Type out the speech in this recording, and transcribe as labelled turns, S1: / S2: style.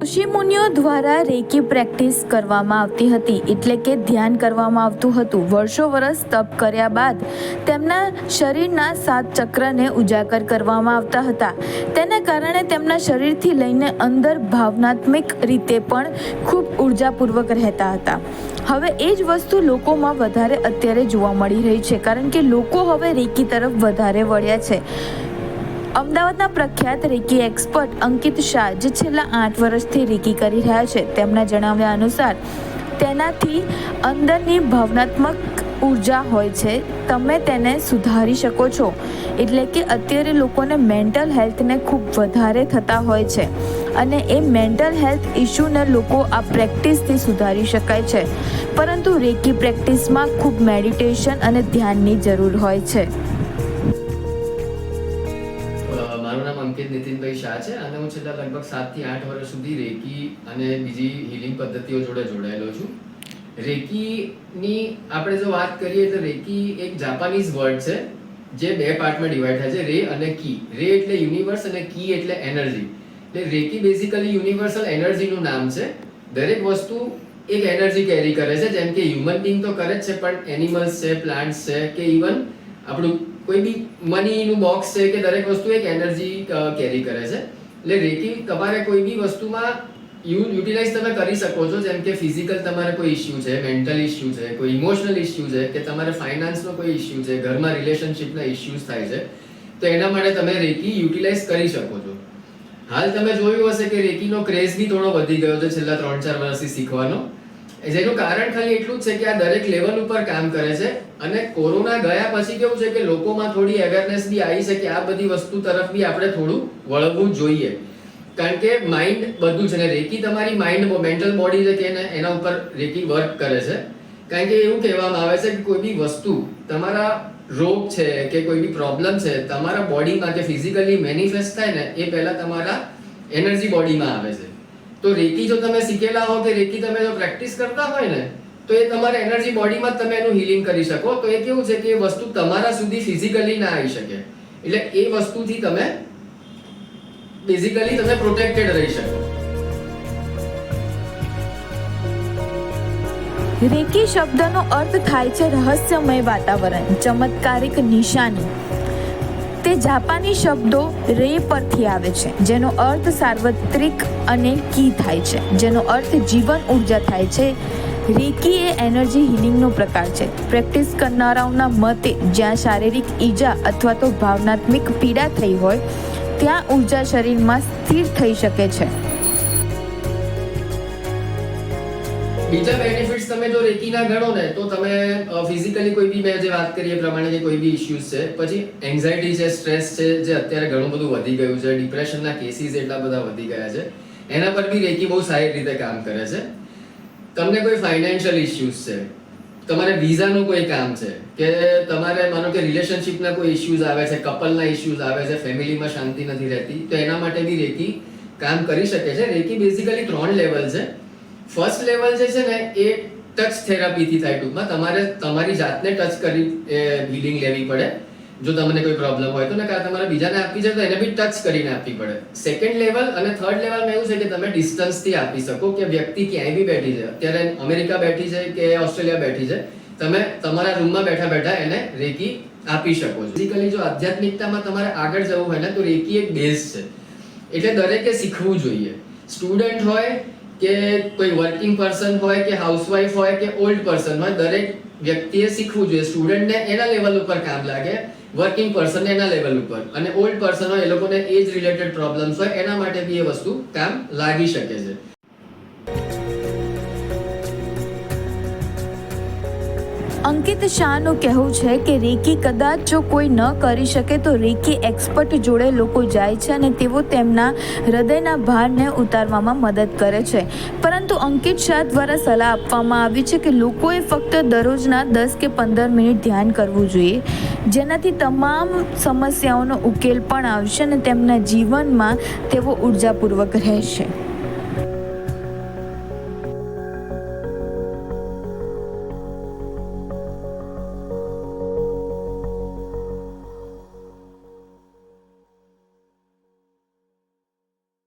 S1: ઋષિ મુનિઓ દ્વારા recce practice કરવામાં આવતી હતી, એટલે કે ધ્યાન કરવામાં આવતું હતું. વર્ષો વર્ષ તપ કર્યા બાદ તેમના શરીરના 7 ચક્રને ઉજાગર કરવામાં આવતા હતા. તેને કારણે તેમના શરીરથી લઈને અંદર ભાવનાત્મક રીતે પણ ખૂબ ઉર્જાપૂર્વક રહેતા હતા. હવે એ જ વસ્તુ લોકોમાં વધારે અત્યારે જોવા મળી રહી છે, કારણ કે લોકો હવે રેકી તરફ વધારે વળ્યા છે. અમદાવાદના પ્રખ્યાત રેકી એક્સપર્ટ અંકિત શાહ, જે છેલ્લા 8 વર્ષથી રેકી કરી રહ્યા છે, તેમના જણાવ્યા અનુસાર તેનાથી અંદરની ભાવનાત્મક ઉર્જા હોય છે, તમે તેને સુધારી શકો છો. એટલે કે અત્યારે લોકોને મેન્ટલ હેલ્થને ખૂબ વધારે થતા હોય છે, અને એ મેન્ટલ હેલ્થ ઇશ્યુને લોકો આ પ્રેક્ટિસથી સુધારી શકાય છે. પરંતુ રેકી પ્રેક્ટિસમાં ખૂબ મેડિટેશન અને ધ્યાનની જરૂર હોય છે.
S2: મારું નામ અંકિત નીતિનભાઈ શાહ છે અને હું છેલ્લા લગભગ 7 થી 8 વર્ષ સુધી રેકી અને બીજી હીલિંગ પદ્ધતિઓ જોડે જોડાયેલો છું. રેકીની આપણે જો વાત કરીએ તો રેકી એક જાપાનીઝ વર્ડ છે, જે 2 પાર્ટમાં ડિવાઈડ થાય છે, રે અને કી. રે એટલે યુનિવર્સ અને કી એટલે એનર્જી. એટલે રેકી બેઝિકલી યુનિવર્સલ એનર્જીનું નામ છે. દરેક વસ્તુ એક એનર્જી કેરી કરે છે, જેમ કે હ્યુમન બીંગ તો કરે જ છે, પણ એનિમલ્સ છે, પ્લાન્ટ્સ છે, કે ઇવન આપણું કોઈ બી મનીનું બોક્સ છે, કે દરેક વસ્તુ એક એનર્જી કેરી કરે છે. એટલે રેકી તમારે કોઈ બી વસ્તુમાં યુટિલાઇઝ તમે કરી શકો છો, જેમ કે ફિઝિકલ તમારે કોઈ ઇશ્યુ છે, મેન્ટલ ઇશ્યુ છે, કોઈ ઇમોશનલ ઇશ્યુ છે, કે તમારે ફાઇનાન્સનો કોઈ ઇશ્યુ છે, ઘરમાં રિલેશનશિપના ઇશ્યુઝ થાય છે, તો એના માટે તમે રેકી યુટિલાઇઝ કરી શકો છો. હાલ તમે જોયું હશે કે રેકીનો ક્રેઝ બી થોડો વધી ગયો છે છેલ્લા 3-4 વર્ષથી શીખવાનો. જેનું કારણ ખાલી એટલું જ છે કે આ દરેક લેવલ ઉપર કામ કરે છે. અને કોરોના ગયા પછી કેવું છે કે લોકોમાં થોડી અવેરનેસ બી આવી છે કે આ બધી વસ્તુ તરફ બી આપણે થોડું વળવું જોઈએ, કારણ કે માઇન્ડ બધું છે ને રેકી તમારી માઇન્ડ મેન્ટલ બોડી છે કે એના ઉપર રેકી વર્ક કરે છે. કારણ કે એવું કહેવામાં આવે છે કે કોઈ બી વસ્તુ તમારા રોગ છે કે કોઈ બી પ્રોબ્લેમ છે તમારા બોડીમાં કે ફિઝિકલી મેનિફેસ્ટ થાય ને એ પહેલા તમારા એનર્જી બોડીમાં આવે છે. તો રેકી જો તમે શીખેલા હો કે રેકી તમે જો પ્રેક્ટિસ કરતા હોય ને, તો એ તમારા એનર્જી બોડીમાં જ તમે એનું હીલિંગ કરી શકો. તો એ કેવું છે કે એ વસ્તુ તમારા સુધી ફિઝિકલી ના આવી શકે, એટલે એ વસ્તુથી તમે બેઝિકલી તમે પ્રોટેક્ટેડ રહી શકો.
S1: રેકી શબ્દનો અર્થ થાય છે રહસ્યમય વાતાવરણ, ચમત્કારિક નિશાની. તે જાપાની શબ્દો રે પરથી આવે છે, જેનો અર્થ સાર્વત્રિક, અને કી થાય છે, જેનો અર્થ જીવન ઉર્જા થાય છે. રેકી એ એનર્જી હીલિંગનો પ્રકાર છે. પ્રેક્ટિસ કરનારાઓના મતે જ્યાં શારીરિક ઈજા અથવા તો ભાવનાત્મક પીડા થઈ હોય ત્યાં ઉર્જા શરીરમાં સ્થિર થઈ શકે છે.
S2: બીજા બેનિફિટ્સ તમે જો રેકીના ગણો ને તો તમે ફિઝિકલી કોઈ બી મેં જે વાત કરી એ પ્રમાણે જે કોઈ બી ઇશ્યુઝ છે, પછી એન્ઝાયટી છે, સ્ટ્રેસ છે, જે અત્યારે ઘણું બધું વધી ગયું છે, ડિપ્રેશનના કેસીસ એટલા બધા વધી ગયા છે, એના પર બી રેકી બહુ સારી રીતે કામ કરે છે. તમને કોઈ ફાઇનાન્શિયલ ઇશ્યુઝ છે, તમારે વિઝાનું કોઈ કામ છે, કે તમારે માનો કે રિલેશનશિપના કોઈ ઇશ્યુઝ આવે છે, કપલના ઇશ્યુઝ આવે છે, ફેમિલીમાં શાંતિ નથી રહેતી, તો એના માટે બી રેકી કામ કરી શકે છે. રેકી બેઝિકલી 3 લેવલ છે. ફર્સ્ટ લેવલ જે છે ને એ ટચ થેરાપીથી થાય. ટૂંકમાં તમારે તમારી જાતને ટચ કરી હીલિંગ લેવી પડે જો તમને કોઈ પ્રોબ્લેમ હોય તો, ને કાં તમારે બીજાને આપવી છે તો એને બી ટચ કરીને આપવી પડે. સેકન્ડ લેવલ અને થર્ડ લેવલમાં એવું છે કે તમે ડિસ્ટન્સથી આપી શકો, કે વ્યક્તિ ક્યાંય બી બેઠી છે, અત્યારે અમેરિકા બેઠી છે કે ઓસ્ટ્રેલિયા બેઠી છે, તમે તમારા રૂમમાં બેઠા બેઠા એને રેકી આપી શકો છો. બેઝિકલી જો આધ્યાત્મિકતામાં તમારે આગળ જવું હોય ને તો રેકી એક બેઝ છે, એટલે દરેકે શીખવું જોઈએ. સ્ટુડન્ટ હોય કે કોઈ વર્કિંગ પર્સન હોય કે હાઉસવાઈફ હોય કે ઓલ્ડ પર્સન હોય, દરેક વ્યક્તિએ શીખવું જોઈએ. સ્ટુડન્ટને એના લેવલ ઉપર કામ લાગે, વર્કિંગ પર્સનને એના લેવલ ઉપર, અને ઓલ્ડ પર્સન હોય એ લોકોને એજ રિલેટેડ પ્રોબ્લેમ્સ હોય એના માટે બી એ વસ્તુ કામ લાગી શકે છે.
S1: અંકિત શાહનું કહેવું છે કે રેકી કદાચ જો કોઈ ન કરી શકે તો રેકી એક્સપર્ટ જોડે લોકો જાય છે અને તેઓ તેમના હૃદયના ભારને ઉતારવામાં મદદ કરે છે. પરંતુ અંકિત શાહ દ્વારા સલાહ આપવામાં આવી છે કે લોકોએ ફક્ત દરરોજના 10 કે 15 મિનિટ ધ્યાન કરવું જોઈએ, જેનાથી તમામ સમસ્યાઓનો ઉકેલ પણ આવશે અને તેમના જીવનમાં તેઓ ઉર્જાપૂર્વક રહેશે.